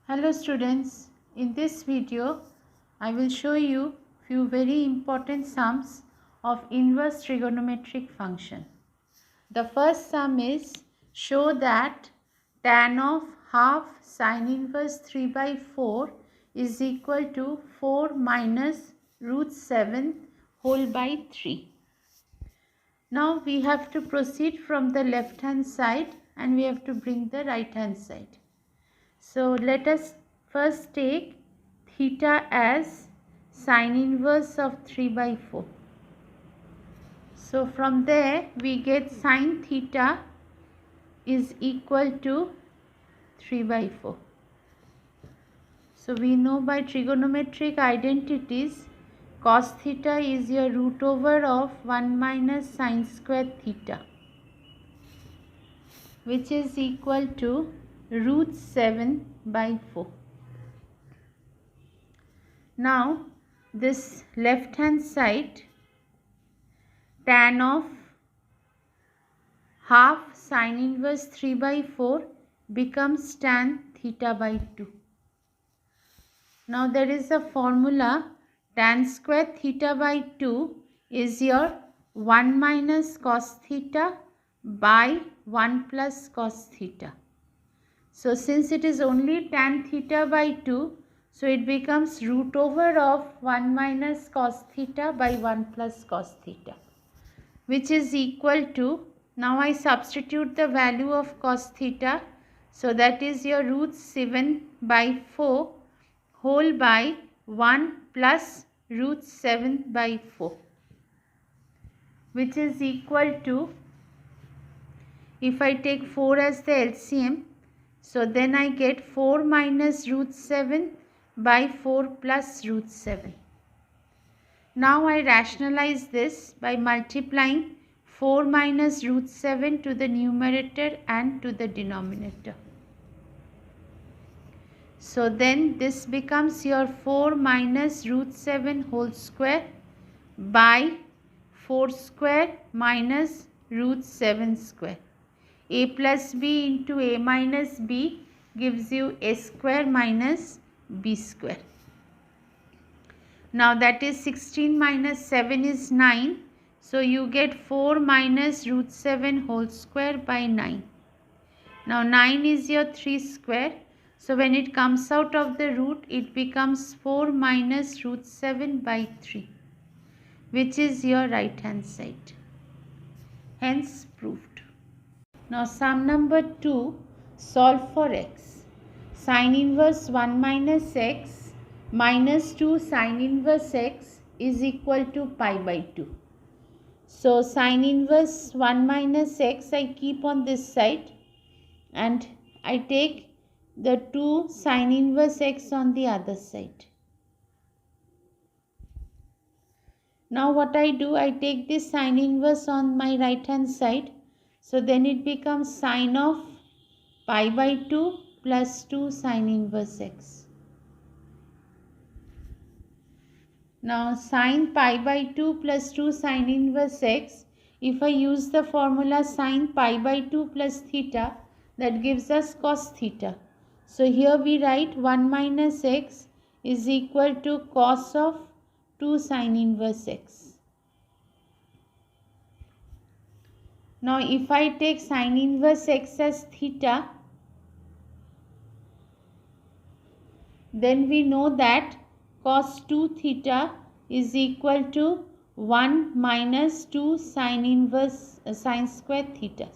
Hello students, in this video I will show you few very important sums of inverse trigonometric function. The first sum is show that tan of half sine inverse 3 by 4 is equal to 4 minus root 7 whole by 3. Now we have to proceed from the left hand side and we have to bring the right hand side. So let us first take theta as sine inverse of 3 by 4. So from there we get sine theta is equal to 3 by 4. So we know by trigonometric identities cos theta is your root over of 1 minus sine square theta, which is equal to root 7 by 4. Now this left hand side, tan of half sine inverse 3 by 4 becomes tan theta by 2. Now there is a formula, tan square theta by 2 is your 1 minus cos theta by 1 plus cos theta. So since it is only tan theta by 2, so it becomes root over of 1 minus cos theta by 1 plus cos theta, which is equal to, now I substitute the value of cos theta, so that is your root 7 by 4 whole by 1 plus root 7 by 4, which is equal to, if I take 4 as the LCM, so then I get 4 minus root 7 by 4 plus root 7. Now I rationalize this by multiplying 4 minus root 7 to the numerator and to the denominator. So then this becomes your 4 minus root 7 whole square by 4 square minus root 7 square. A plus b into a minus b gives you a square minus b square. Now that is 16 minus 7 is 9. So you get 4 minus root 7 whole square by 9. Now 9 is your 3 square. So when it comes out of the root, it becomes 4 minus root 7 by 3, which is your right hand side. Hence proved. Now sum number 2, solve for x. Sine inverse 1 minus x minus 2 sine inverse x is equal to pi by 2. So sine inverse 1 minus x I keep on this side and I take the 2 sine inverse x on the other side. Now what I do, I take this sine inverse on my right hand side. So then it becomes sine of pi by 2 plus 2 sine inverse x. Now sine pi by 2 plus 2 sine inverse x, if I use the formula sine pi by 2 plus theta, that gives us cos theta. So here we write 1 minus x is equal to cos of 2 sine inverse x. Now if I take sine inverse x as theta, then we know that cos 2 theta is equal to 1 minus 2 sine inverse sine square theta.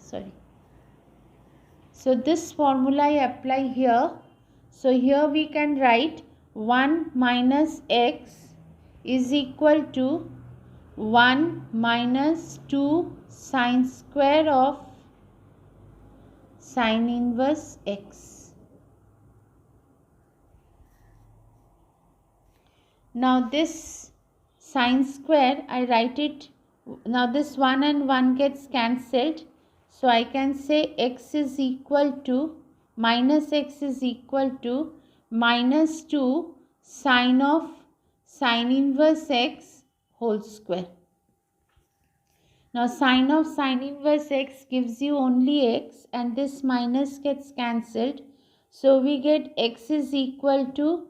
So this formula I apply here. So here we can write 1 minus x is equal to 1 minus 2 sine square of sine inverse x. Now this sine square, I write it, now this 1 and 1 gets cancelled. So I can say x is equal to, minus x is equal to minus 2 sine of sine inverse x whole square. Now sine of sine inverse x gives you only x and this minus gets cancelled. So we get x is equal to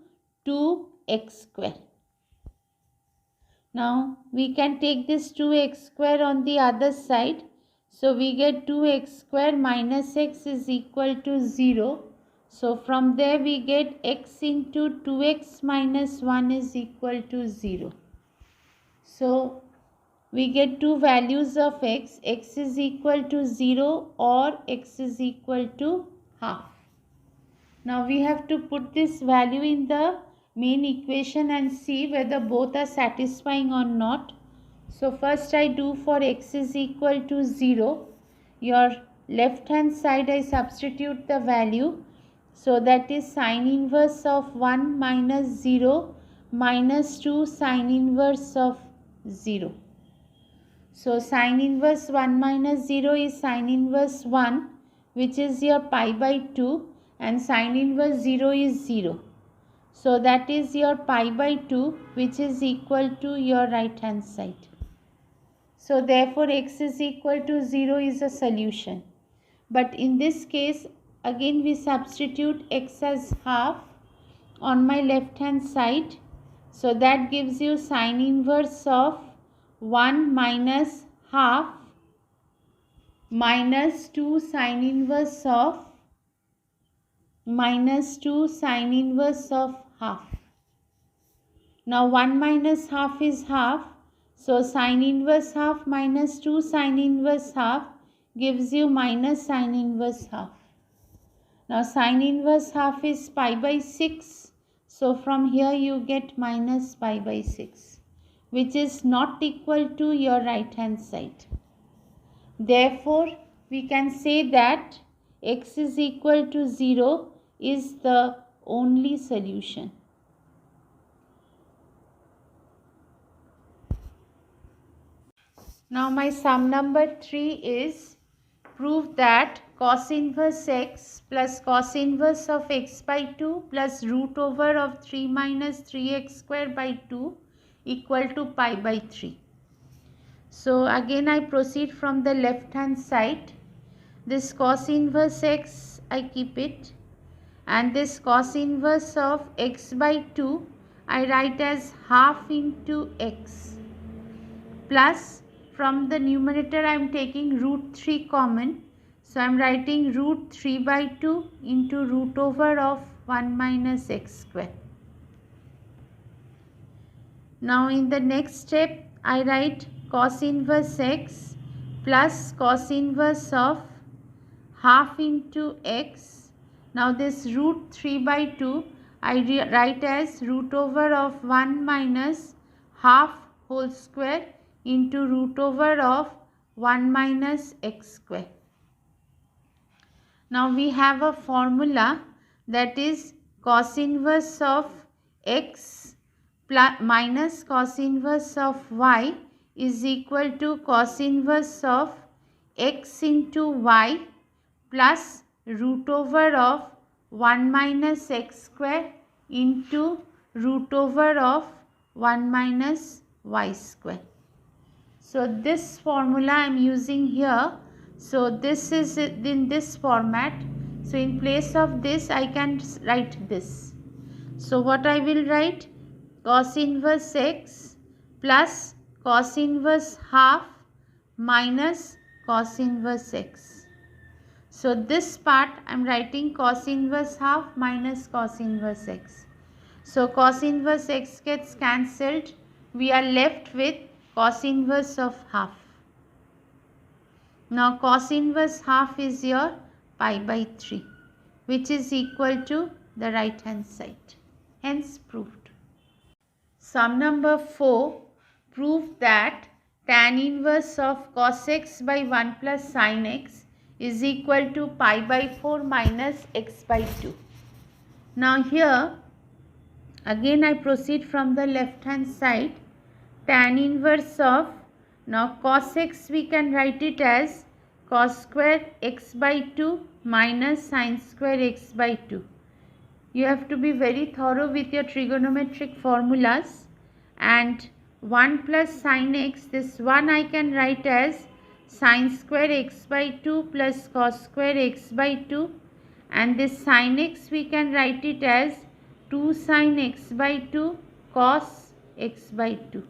2x square. Now we can take this 2x square on the other side. So we get 2x square minus x is equal to 0. So from there we get x into 2x minus 1 is equal to 0. So we get two values of x is equal to 0 or x is equal to half. Now we have to put this value in the main equation and see whether both are satisfying or not. So first I do for x is equal to 0. Your left hand side I substitute the value. So that is sine inverse of 1 minus 0 minus 2 sine inverse of 0. So sine inverse 1 minus 0 is sine inverse 1, which is your pi by 2, and sine inverse 0 is 0. So that is your pi by 2, which is equal to your right hand side. So therefore x is equal to 0 is a solution. But in this case again we substitute x as half on my left hand side. So that gives you sine inverse of 1 minus half minus 2 sine inverse of half. Now 1 minus half is half. So sine inverse half minus 2 sine inverse half gives you minus sine inverse half. Now sine inverse half is pi by 6. So from here you get minus pi by 6, which is not equal to your right hand side. Therefore we can say that x is equal to 0 is the only solution. Now my sum number 3 is prove that cos inverse x plus cos inverse of x by 2 plus root over of 3 minus 3x square by 2 equal to pi by 3. So again I proceed from the left hand side. This cos inverse x I keep it, and this cos inverse of x by 2 I write as half into x, plus from the numerator I am taking root 3 common. So I am writing root 3 by 2 into root over of 1 minus x square. Now in the next step I write cos inverse x plus cos inverse of half into x. Now this root 3 by 2 I write as root over of 1 minus half whole square into root over of 1 minus x square. Now we have a formula, that is cos inverse of x plus minus cos inverse of y is equal to cos inverse of x into y plus root over of 1 minus x square into root over of 1 minus y square. So this formula I am using here. So this is in this format. So in place of this I can write this. So what I will write? Cos inverse x plus cos inverse half minus cos inverse x. So this part I am writing cos inverse half minus cos inverse x. So cos inverse x gets cancelled. We are left with cos inverse of half. Now cos inverse half is your pi by 3, which is equal to the right hand side. Hence proved. Sum number 4, prove that tan inverse of cos x by 1 plus sin x is equal to pi by 4 minus x by 2. Now here again I proceed from the left hand side. Tan inverse of, now cos x we can write it as cos square x by 2 minus sin square x by 2. You have to be very thorough with your trigonometric formulas. And 1 plus sin x, this 1 I can write as sin square x by 2 plus cos square x by 2, and this sin x we can write it as 2 sin x by 2 cos x by 2.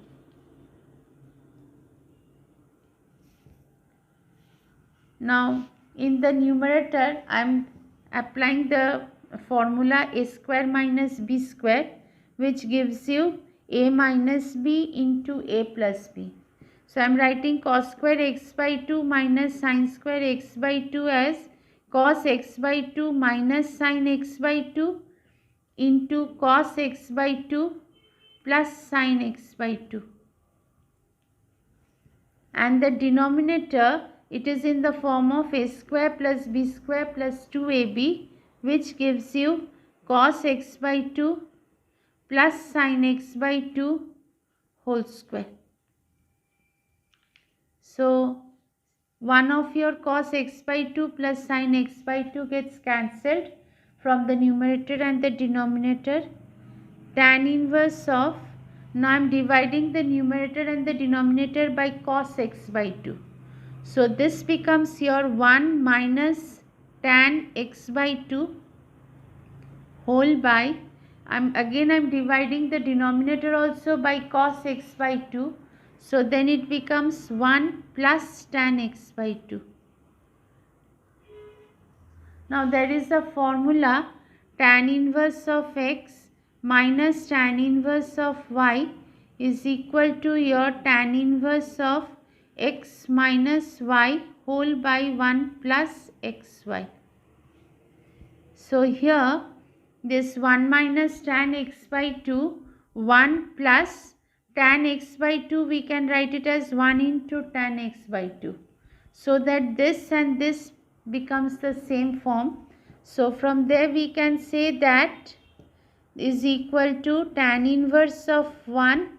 Now in the numerator I am applying the formula a square minus b square, which gives you a minus b into a plus b. So I am writing cos square x by 2 minus sin square x by 2 as cos x by 2 minus sin x by 2 into cos x by 2 plus sin x by 2. And the denominator, it is in the form of a square plus b square plus 2ab, which gives you cos x by 2 plus sin x by 2 whole square. So 1 of your cos x by 2 plus sin x by 2 gets cancelled from the numerator and the denominator. Tan inverse of, now I am dividing the numerator and the denominator by cos x by 2. So this becomes your 1 minus tan x by 2 whole by, I am dividing the denominator also by cos x by 2. So then it becomes 1 plus tan x by 2. Now there is a formula tan inverse of x minus tan inverse of y is equal to your tan inverse of x minus y whole by 1 plus xy. So here this 1 minus tan x by 2, 1 plus tan x by 2, we can write it as 1 into tan x by 2. So that this and this becomes the same form. So from there we can say that is equal to tan inverse of 1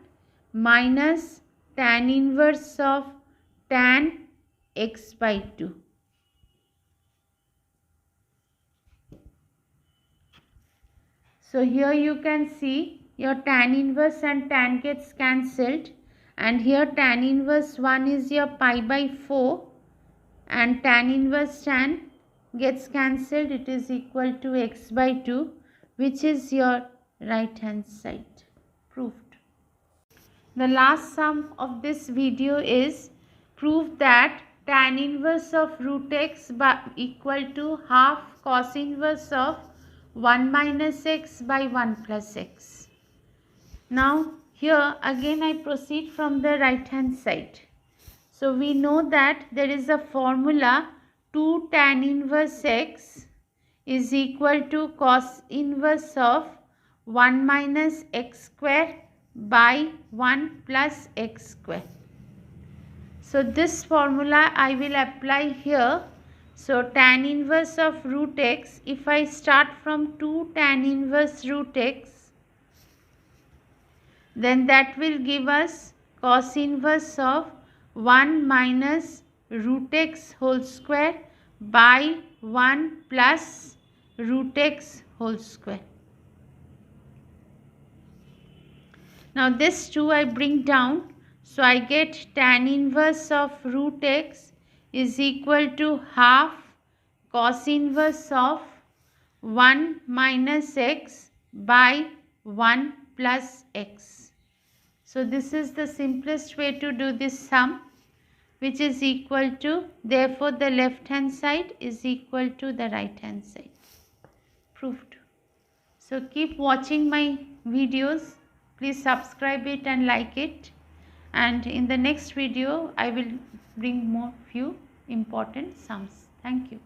minus tan inverse of tan x by 2. So here you can see your tan inverse and tan gets cancelled, and here tan inverse 1 is your pi by 4 and tan inverse tan gets cancelled, it is equal to x by 2, which is your right hand side. Proved. The last sum of this video is prove that tan inverse of root x equal to half cos inverse of 1 minus x by 1 plus x. Now here again I proceed from the right hand side. So we know that there is a formula 2 tan inverse x is equal to cos inverse of 1 minus x square by 1 plus x square. So this formula I will apply here. So tan inverse of root x, if I start from 2 tan inverse root x, then that will give us cos inverse of 1 minus root x whole square by 1 plus root x whole square. Now this 2 I bring down, so I get tan inverse of root x is equal to half cos inverse of 1 minus x by 1 plus x. So this is the simplest way to do this sum, which is equal to, therefore the left hand side is equal to the right hand side. Proved. So keep watching my videos. Please subscribe it and like it. And in the next video I will bring more few important sums. Thank you.